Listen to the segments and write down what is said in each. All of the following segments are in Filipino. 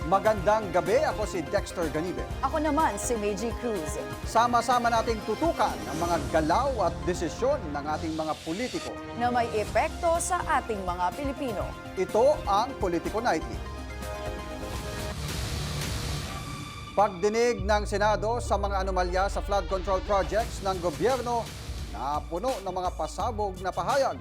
Magandang gabi, ako si Dexter Ganibe. Ako naman si Meiji Cruz. Sama-sama nating tutukan ang mga galaw at desisyon ng ating mga politiko. Na may epekto sa ating mga Pilipino. Ito ang Politico Nightly. Pagdinig ng Senado sa mga anomalya sa flood control projects ng gobyerno na puno ng mga pasabog na pahayag.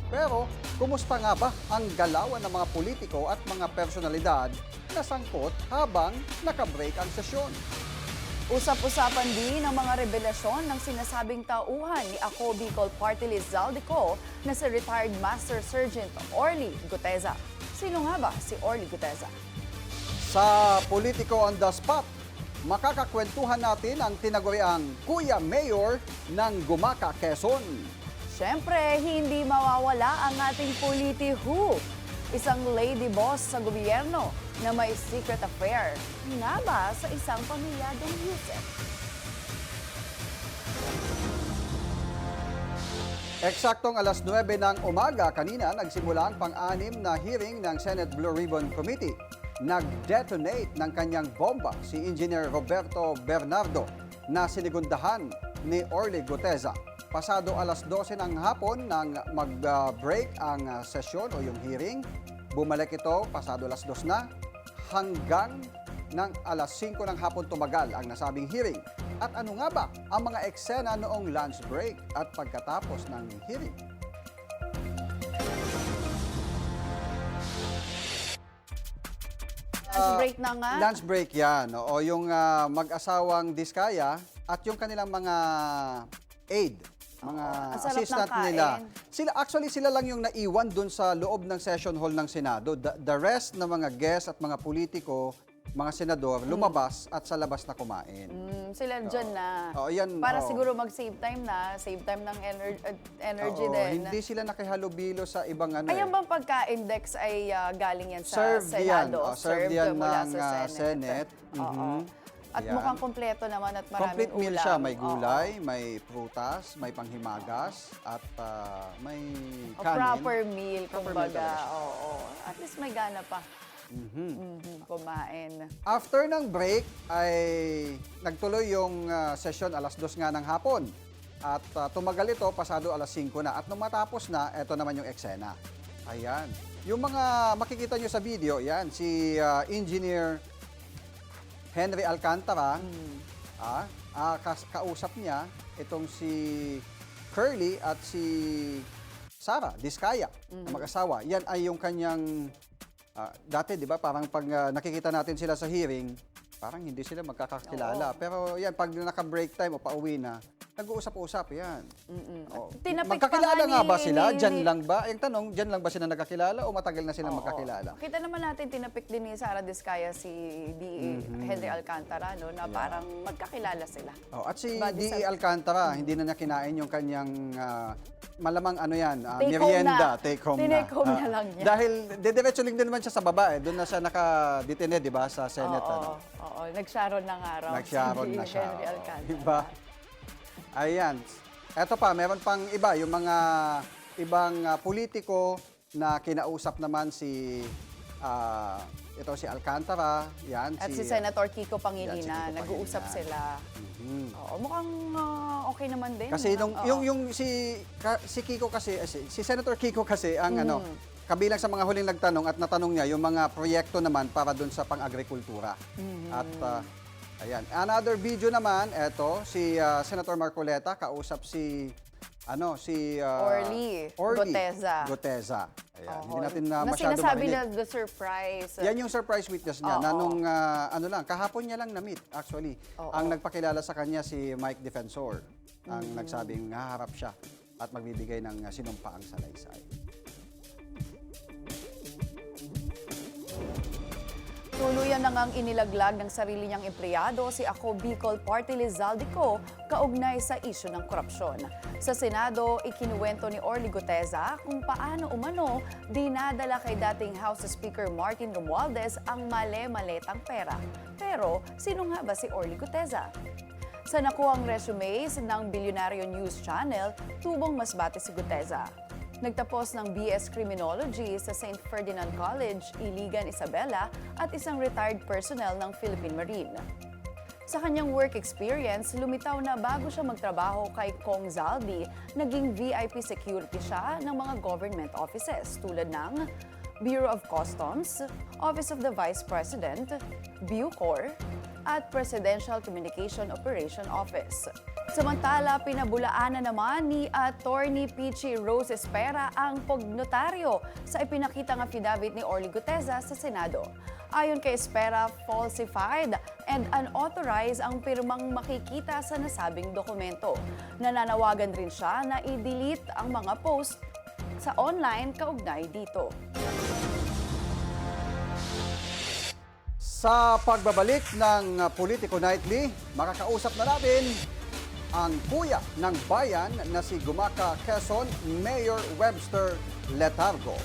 Pero, kumusta nga ba ang galawan ng mga politiko at mga personalidad na sangkot habang nakabreak ang sesyon? Usap-usapan din ang mga revelasyon ng sinasabing tauhan ni Ako Bicol Party List Zaldico na si retired Master Sergeant Orly Guteza. Sino nga ba si Orly Guteza? Sa Politico on the Spot, makakakwentuhan natin ang tinaguriang Kuya Mayor ng Gumaca, Quezon. Siyempre, hindi mawawala ang ating politiho. Isang lady boss sa gobyerno na may secret affair. Nga ba sa isang pamilyadong Yusef? Eksaktong alas 9 ng umaga kanina nagsimula ang pang-anim na hearing ng Senate Blue Ribbon Committee. Nag-detonate ng kanyang bomba si Engineer Roberto Bernardo na sinigundahan ni Orly Guteza. Pasado alas 12 ng hapon nang mag-break ang sesyon o yung hearing, bumalik ito pasado alas 2 na hanggang ng alas 5 ng hapon tumagal ang nasabing hearing. At ano nga ba ang mga eksena noong lunch break at pagkatapos ng hearing? Lunch break na nga. Lunch break yan. O yung mag-asawang Diskaya at yung kanilang mga aide, mga ang sarap ng assistant kain. nila. Sila lang yung naiwan dun sa loob ng session hall ng Senado. The rest ng mga guests at mga politiko, mga senador, lumabas at sa labas na kumain. Sila dyan na. Yan, Para siguro mag-save time na, save time ng energy Oo, din. hindi sila nakihalubilo sa ibang ano. Ayan bang pagka-index ay galing yan sa Served yan. Senado? Served yan mula ng sa Senate. Oo. At Ayan. mukhang kompleto naman at maraming Complete meal ulam. siya. May gulay, Oo. may prutas, may panghimagas, at may O, kanin. proper meal, Proper meal kumbaga. talaga siya. Oo. At least may gana pa. Kumain. After ng break ay nagtuloy yung session alas 2 nga ng hapon. At tumagal ito pasado alas 5 na. At nung matapos na, eto naman yung eksena. Ayan. Yung mga makikita nyo sa video, yan, si Engineer Henry Alcantara, kausap niya itong si Curly at si Sara Diskaya, na mag-asawa. Yan ay yung kanyang, dati di ba, parang pag nakikita natin sila sa hearing, parang hindi sila magkakakilala. Oo. Pero yan, pag naka-break time o pauwi na, nag-uusap-usap yan. Oo. Tinapik Magkakilala pa nga ba ni- sila? ni- Diyan lang ba? Yung tanong, diyan lang ba sila nagkakilala o matagal na silang Oo. magkakilala? Kita naman natin, tinapik din ni Sara Diskaya si D.E. Henry Alcantara, no, na parang magkakilala sila. Oh, at si Body D.E. sa- Alcantara, hindi na niya kinain yung kanyang malamang ano yan, Take home merienda, na. take home na. Tinake home na lang niya. Dahil diretso din naman siya sa baba eh. Doon na siya nakadetine, di ba, sa Senate. Oo, oo. Nag-Sharon na nga raw. Nag-Sharon si na siya. Henry Oo. Alcantara. Diba? Ayan. Eto pa, meron pang iba, yung mga ibang politiko na kinausap naman si ito si Alcantara, yan. At si Senator Kiko Pangilinan, Yan, si Kiko nag-uusap Pangilinan. sila. Oo, mukhang okay naman din. Kasi nung, Oo. yung si Kiko kasi, si Senator Kiko kasi ang ano, kabilang sa mga huling nagtanong at natanong niya yung mga proyekto naman para dun sa pang-agrikultura. At ayan, another video naman, eto, si Senator Marcoleta kausap si Orly Guteza. Ayan, Oo. hindi natin na Na masyado sinasabi marinig. na the surprise. Yan yung surprise witness niya na Oo. nung kahapon niya lang na-meet actually. Oo. Ang nagpakilala sa kanya si Mike Defensor. Ang nagsabing haharap siya at magbibigay ng sinumpaang salaysay. Tuluyan na ngang inilaglag ng sarili niyang empleyado si Ako Bicol Party List Zaldico kaugnay sa isyu ng korupsyon. Sa Senado, ikinuwento ni Orly Guteza kung paano umano dinadala kay dating House Speaker Martin Romualdez ang male-maletang pera. Pero sino nga ba si Orly Guteza? Sa nakuhang resumes ng Bilyonaryo News Channel, tubong masbate si Guteza. Nagtapos ng BS Criminology sa St. Ferdinand College, Iligan, Isabela at isang retired personnel ng Philippine Marine. Sa kanyang work experience, lumitaw na bago siya magtrabaho kay Kong Zaldi, naging VIP security siya ng mga government offices tulad ng Bureau of Customs, Office of the Vice President, Bucor, at Presidential Communication Operation Office. Samantala, pinabulaanan naman ni Attorney Pichi Rose Espera ang pagnotaryo sa ipinakitang affidavit ni Orly Guteza sa Senado. Ayon kay Espera, falsified and unauthorized ang pirmang makikita sa nasabing dokumento. Nananawagan rin siya na i-delete ang mga post sa online kaugnay dito. Sa pagbabalik ng Politico Nightly, makakausap na natin ang kuya ng bayan na si Gumaca, Quezon, Mayor Webster Letargo.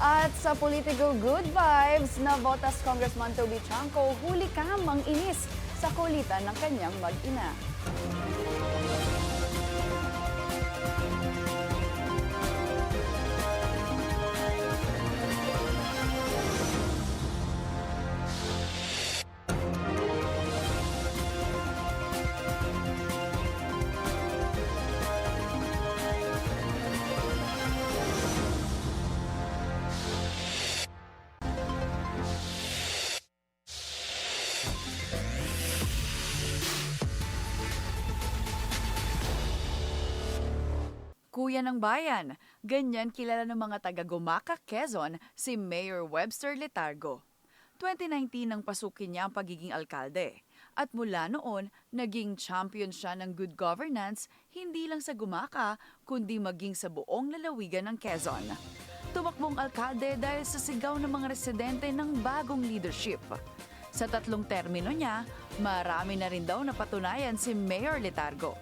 At sa Politico Good Vibes, Navotas Congressman Toby Chanco huli kam ang inis sa kulitan ng kanyang mag-ina. Kuya ng bayan, ganyan kilala ng mga taga-Gumaca, Quezon, si Mayor Webster Letargo. 2019 nang pasukin niya ang pagiging alkalde. At mula noon, naging champion siya ng good governance, hindi lang sa Gumaca, kundi maging sa buong lalawigan ng Quezon. Tumakbong alkalde dahil sa sigaw ng mga residente ng bagong leadership. Sa 3 termino niya, marami na rin daw napatunayan si Mayor Letargo.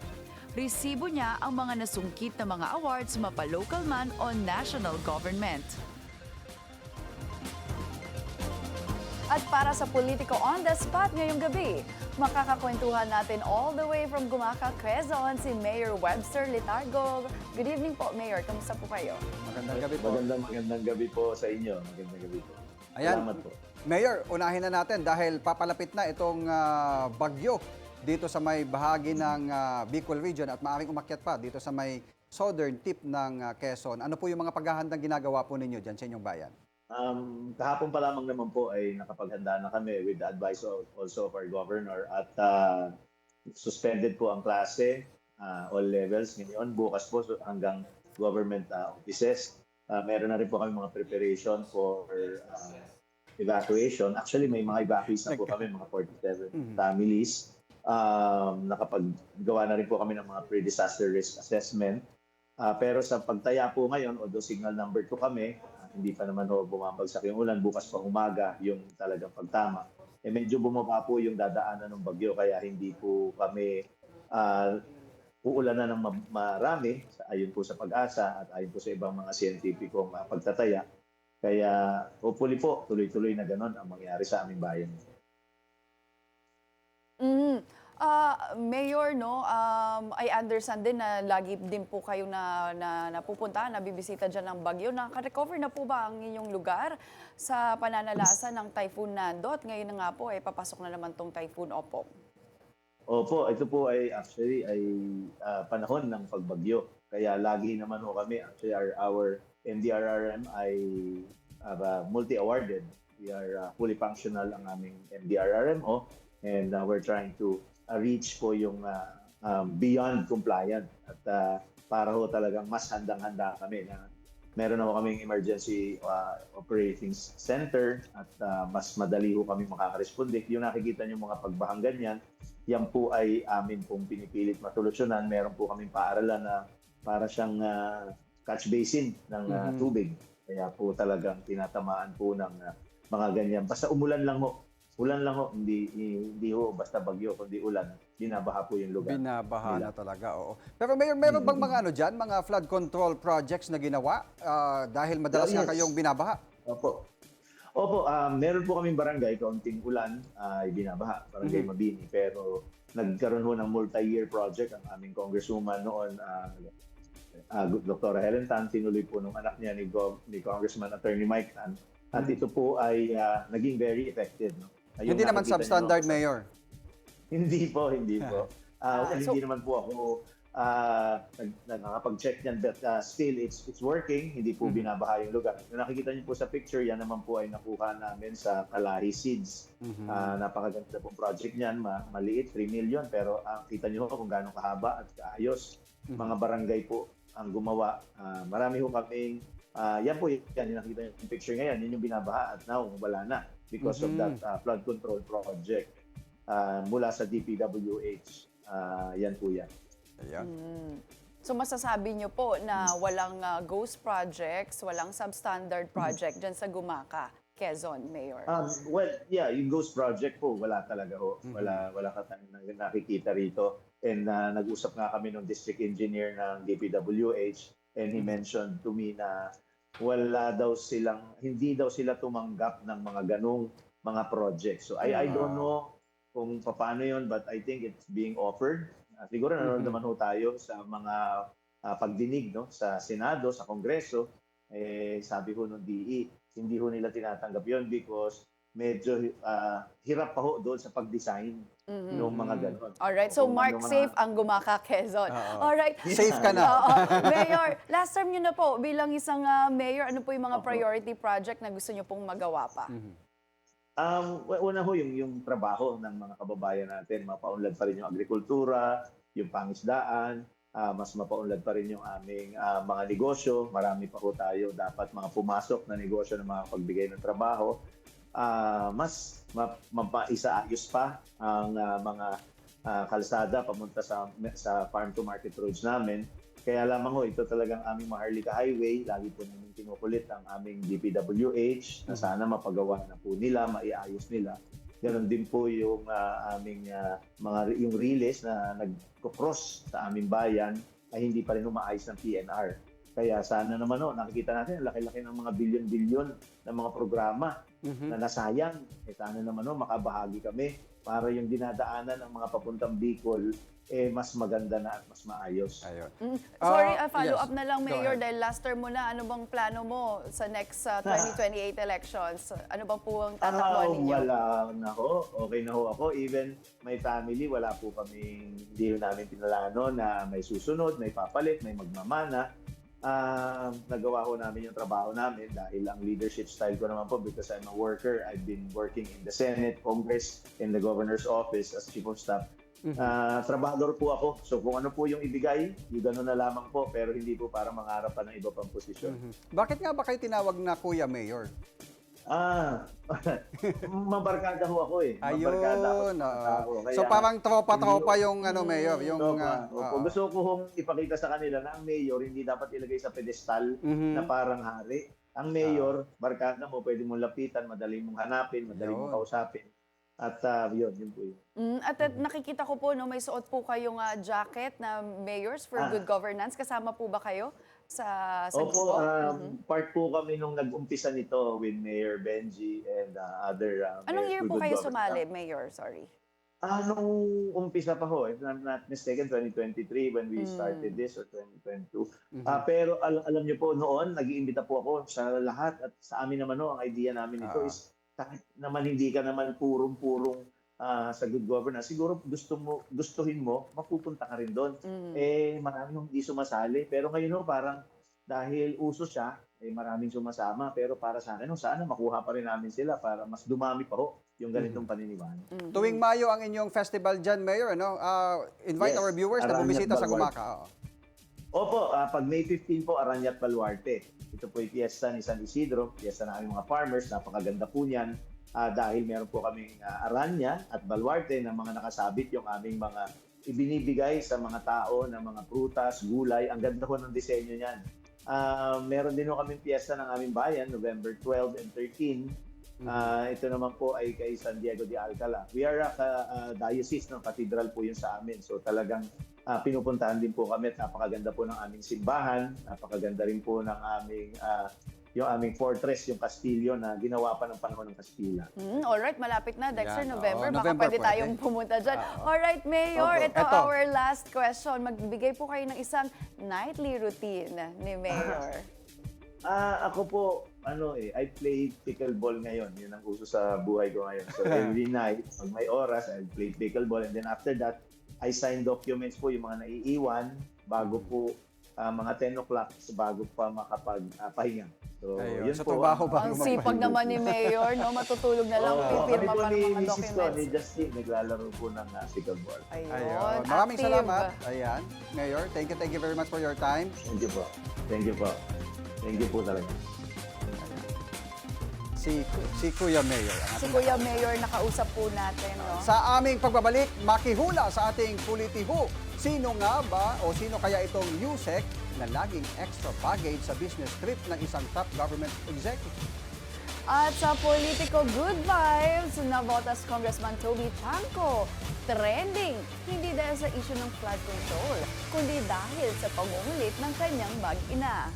Resibo niya ang mga nasungkit na mga awards mapa-local man o national government. At para sa Politico on the Spot ngayong gabi, makakakwentuhan natin all the way from Gumaca, Quezon, si Mayor Webster Letargo. Good evening po, Mayor. Kamusta po kayo? Magandang gabi po. Magandang gabi po sa inyo. Magandang gabi po. Ayan, Salamat po. Mayor, unahin na natin dahil papalapit na itong bagyo dito sa may bahagi ng Bicol Region at maaaring umakyat pa dito sa may southern tip ng Quezon. Ano po yung mga paghahandang ginagawa po ninyo dyan sa inyong bayan? Kahapon pa lamang naman po ay nakapaghanda na kami with the advice also of our governor at suspended po ang klase, all levels ngayon. Bukas po hanggang government offices. Meron na rin po kami mga preparation for evacuation. Actually, may mga evacuees na po kami, mga 47 families. Nakapaggawa na rin po kami ng mga pre-disaster risk assessment. Pero sa pagtaya po ngayon, although signal number 2 kami, hindi pa naman ho bumabagsak yung ulan. Bukas pa umaga yung talagang pagtama. Medyo bumaba po yung dadaanan ng bagyo kaya hindi po kami uulanan ng marami ayon po sa pag-asa at ayon po sa ibang mga siyentipikong pagtataya. Kaya hopefully po tuloy-tuloy na gano'n ang mangyari sa aming bayan. Mayor, no, I understand din na lagi din po kayo na napupunta, nabibisita dyan ng bagyo. Naka-recover na po ba ang inyong lugar sa pananalasa ng Typhoon Nando? At ngayon na nga po, papasok na naman tong Typhoon Opong. Opo, ito po ay actually ay panahon ng pagbagyo. Kaya lagi naman ho kami, actually our MDRRM ay multi-awarded. We are fully functional ang aming MDRRM and we're trying to reach po yung beyond compliant at para ho talagang mas handang-handa kami na meron na ho kaming emergency operating center at mas madali ho kami makakaresponde. Yung nakikita niyo mga pagbahang ganyan, yan po ay amin pong pinipilit masolusyonan. Meron po kaming paaralan na para siyang catch basin ng tubig. Kaya po talagang tinatamaan po ng mga ganyan. Basta umulan lang ho. Ulan lang ho, hindi ho basta bagyo, kundi ulan. Binabaha po yung lugar. Binabaha na talaga, oo. Pero Mayor, meron bang mga mga flood control projects na ginawa dahil madalas nga kayong binabaha? Opo. Meron po kaming barangay, kaunting ulan ay binabaha, barangay Mabini. Pero nagkaroon ho ng multi-year project ang aming congresswoman noon, Dr. Helen Tan, tinuloy po nung anak niya ni Congressman Attorney Mike Tan. At ito po ay naging very effective. No? Yung Hindi naman nakikita niyo, substandard, no? Mayor. Hindi po, hindi po. Well, so- hindi naman po ako nakakapag-check niyan, but still it's working. Hindi po binabaha yung lugar. Kung nakikita niyo po sa picture, yan naman po ay nakuha namin sa Kalahi Seeds. Napakaganda pong project niyan, maliit, 3 million, pero kita niyo kung gaano kahaba at kaayos. Mga barangay po ang gumawa. Marami ho kaming, yan po, yan yung nakikita niyo yung picture ngayon, yun yung binabaha at now wala na because of that flood control project mula sa DPWH. Yan po yan. Ayan. So masasabi niyo po na walang ghost projects, walang substandard project dyan sa Gumaka, Quezon, Mayor? Well, yeah, yung ghost project po, wala talaga ho. Wala ka tayong nakikita rito. And nag-usap nga kami ng district engineer ng DPWH and he mentioned to me na hindi daw sila tumanggap ng mga ganong mga projects. So I don't know kung paano yun, but I think it's being offered. Siguro nanonood naman ho tayo sa mga pagdinig no, sa Senado, sa Kongreso. Sabi ho ng DE, hindi ho nila tinatanggap yun because medyo hirap pa ho doon sa pag-design ng mga ganon. Alright, so Kung mark ano mga- safe ang Gumaka, Quezon. Alright. Safe ka na. Oo. Mayor, last term nyo na po, bilang isang mayor, ano po yung mga priority project na gusto nyo pong magawa pa? Una ho, yung trabaho ng mga kababayan natin, mapaunlad pa rin yung agrikultura, yung pangisdaan, mas mapaunlad pa rin yung aming mga negosyo. Marami pa ho tayo dapat mga pumasok na negosyo na makapagbigay ng trabaho. Mas mapaisaayos pa ang mga kalsada pamunta sa farm to market roads namin. Kaya lamang ho, ito talagang aming Maharlika Highway. Lagi po namin kinukulit ang aming DPWH na sana mapagawa na po nila, maiayos nila. Ganon din po yung aming yung relays na nag-cross sa aming bayan ay hindi pa rin umaayos ng PNR. Kaya sana naman nakikita natin ang laki-laki ng mga bilyon-bilyon na mga programa na nasayang. Sana naman makabahagi kami para yung dinadaanan ng mga papuntang Bicol mas maganda na at mas maayos. Ayun. Sorry, Ah, follow yes. up na lang, Go Mayor, ahead. dahil last term mo na, ano bang plano mo sa next 2028 elections? Ano bang po ang tatakbuhan ninyo? Wala na ho. Okay na ho ako. Even my family, wala po kami, hindi namin pinalano na may susunod, may papalit, may magmamana. Nagawa ho namin yung trabaho namin dahil ang leadership style ko naman po because I'm a worker. I've been working in the Senate, Congress, in the Governor's Office as Chief of Staff. Trabahador po ako. So kung ano po yung ibigay, yung gano'n na lamang po. Pero hindi po para mangarap pa ng iba pang posisyon. Bakit nga ba kayo tinawag na Kuya Mayor? Mabarkada ho ako eh. Mabarkada ako Ayun. sa mga tao. So Kaya- parang tropa-tropa yung Mayor. Yung, Opo. Gusto ko hong ipakita sa kanila na ang mayor hindi dapat ilagay sa pedestal na parang hari. Ang mayor, barkada mo, pwede mong lapitan, madali mong hanapin, madali mong Yun. kausapin. At yun po yun. At nakikita ko po, may suot po kayong jacket na Mayors for Good Governance. Kasama po ba kayo sa Opo, grupo? part po kami nung nag-umpisa nito with Mayor Benji and other Anong mayors year for po good kayo governance. sumali, Mayor? Sorry. Nung umpisa pa ho, if I'm not mistaken, 2023 when we started this or 2022. Pero alam niyo po, noon, nag-iimbita po ako sa lahat at sa amin naman ang idea namin ito is kahit naman hindi ka naman purong-purong sa good governance, siguro gustuhin mo, mapupunta ka rin doon. Maraming hindi sumasali. Pero ngayon parang dahil uso siya, maraming sumasama. Pero para sa akin, sana makuha pa rin namin sila para mas dumami pa ho yung ganitong paniniwala. Tuwing Mayo ang inyong festival dyan, Mayor. Invite Yes, our viewers na Aranyat bumisita sa Baluarte. Gumaka. Opo, pag May 15 po, Aranyat Baluarte. Ito po yung piyesta ni San Isidro, piyesta ng aming mga farmers, napakaganda po niyan. Dahil meron po kaming aranya at baluarte na mga nakasabit yung aming mga ibinibigay sa mga tao na mga prutas, gulay. Ang ganda po ng disenyo niyan. Meron din po kaming piyesta ng aming bayan, November 12 and 13. Ito naman po ay kay San Diego de Alcala. We are a diocese ng cathedral po yun sa amin. So talagang pinupuntahan din po kami at napakaganda po ng aming simbahan. Napakaganda rin po ng aming yung aming fortress, yung Castillo na ginawa pa ng panahon ng Kastila. Alright, malapit na. Dexter, Yan, November. oo, Baka November pwede tayong pwede. pumunta dyan. Oo. Alright, Mayor. Opo. Ito Eto. our last question. Magbigay po kayo ng isang nightly routine ni Mayor. Ako po, I play pickleball ngayon. Yun ang uso sa buhay ko ngayon. So every night, pag may oras, I play pickleball. And then after that, I sign documents po yung mga naiiwan bago po mga 10 o'clock bago pa makapagpahinga. So, Ayun, yun sa po. trabaho ba? Ang sipag naman ni Mayor, no? Matutulog na lang, pipirma pa ng mga Kami po ni documents. Justin, naglalaro po ng pickleball. Ayun, Maraming active. salamat. Ayan, Mayor, thank you very much for your time. Thank you po. Thank you po. Thank you po talaga. Si Kuya Mayor. ang Si ating- Kuya Mayor, nakausap po natin, no? Sa aming pagbabalik, makihula sa ating Politiho. Sino nga ba o sino kaya itong USEC na laging extra baggage sa business trip ng isang top government executive? At sa Politico Good Vibes, nabotas Congressman Toby Chanco. Trending, hindi dahil sa issue ng flood control, kundi dahil sa pangungulit ng kanyang mag-ina.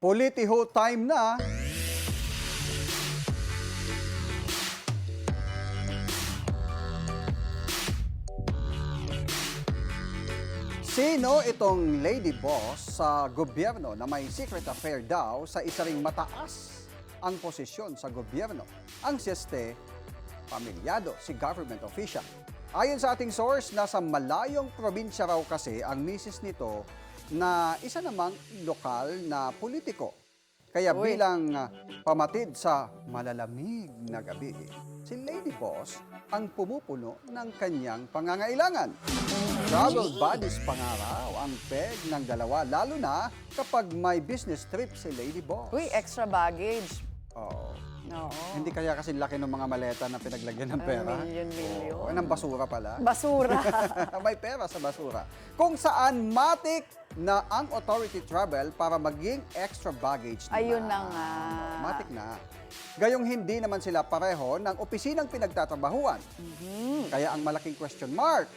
Politiho time na. Sino itong lady boss sa gobyerno na may secret affair daw sa isa ring mataas ang posisyon sa gobyerno? Ang siyeste, pamilyado si government official. Ayon sa ating source, nasa malayong probinsya raw kasi ang misis nito na isa namang lokal na politiko. Kaya Uy. bilang pamatid sa malalamig na gabi, si Lady Boss ang pumupuno ng kanyang pangangailangan. Travel buddies pa nga raw ang peg ng dalawa, lalo na kapag may business trip si Lady Boss. Uy, extra baggage. Oo. Oo. Hindi kaya kasi laki ng mga maleta na pinaglagyan ng pera. Milyon-milyon. Oo, ng basura pala. Basura. May pera sa basura. Kung saan matik na ang authority travel para maging extra baggage naman. Ayun na nga. Matik na. Gayong hindi naman sila pareho ng opisinang pinagtatrabahuan. Kaya ang malaking question mark,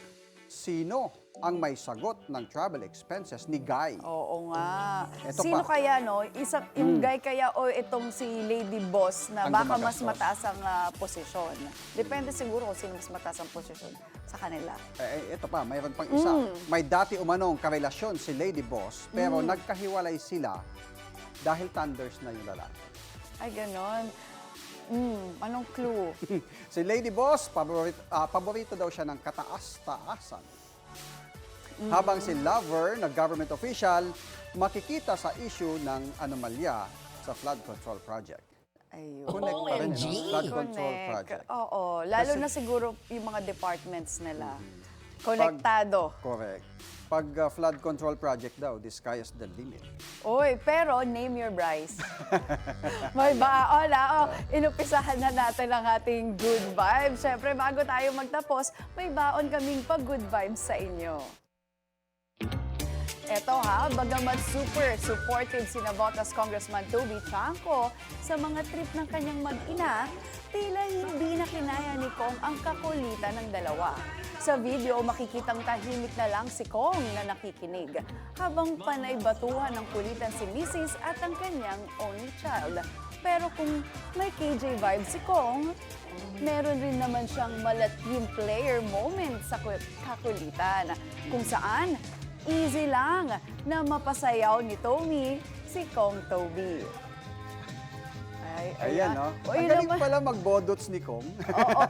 sino ang may sagot ng travel expenses ni Guy? Oo nga. Eto Sino pa. kaya, no? Yung guy kaya o itong si Lady Boss na Ang baka mas gumagastos. mataas ang posisyon. Depende siguro kung sino mas mataas ang posisyon sa kanila. Ito pa, mayroon pang isa. May dati umanong karelasyon si Lady Boss, pero nagkahiwalay sila dahil thunders na yung lalaki. Ay, ganon. Anong clue? Si Lady Boss, paborito daw siya ng kataas-taasan. Habang si Lover, na government official, makikita sa issue ng anomalya sa flood control project. Ayun. Connect pa rin, no? Flood control Connect. project. Oo. Lalo Kasi- na siguro yung mga departments nila. Konektado. Correct. Pag flood control project daw, the sky is the limit. Uy, pero name your Bryce. May baon inupisahan na natin ang ating good vibes. Siyempre, bago tayo magtapos, may baon kaming pag-good vibes sa inyo. Eto bagamat super supportive si Navotas Congressman Toby Chanco sa mga trip ng kanyang mag-ina, tila hindi na kinaya ni Kong ang kakulitan ng dalawa. Sa video, makikitang tahimik na lang si Kong na nakikinig, habang panay batuhan ng kulitan si Mrs. at ang kanyang only child. Pero kung may KJ vibe si Kong, meron rin naman siyang malaking player moment sa kakulitan, kung saan easy lang na mapasayaw ni Tommy si Kong Toby. Ayan, no? O, Ang yun galing naman. pala mag-bodots ni Kong. Oo.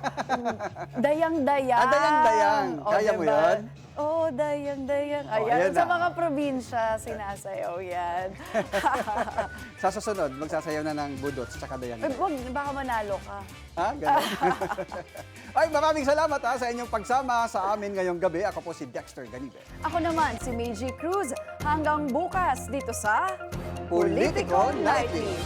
Dayang-dayang. Dayang-dayang. O, Kaya mo diba? yan? Oo, dayang-dayang. O, Ayan, ayan sa na. mga probinsya, sinasayaw yan. Sa susunod, magsasayaw na ng budots tsaka dayang. Wag, baka manalo ka. Ha? Ganun. Ay, maraming salamat sa inyong pagsama sa amin ngayong gabi. Ako po si Dexter Ganibe. Ako naman, si Meiji Cruz. Hanggang bukas dito sa Politico Nightly.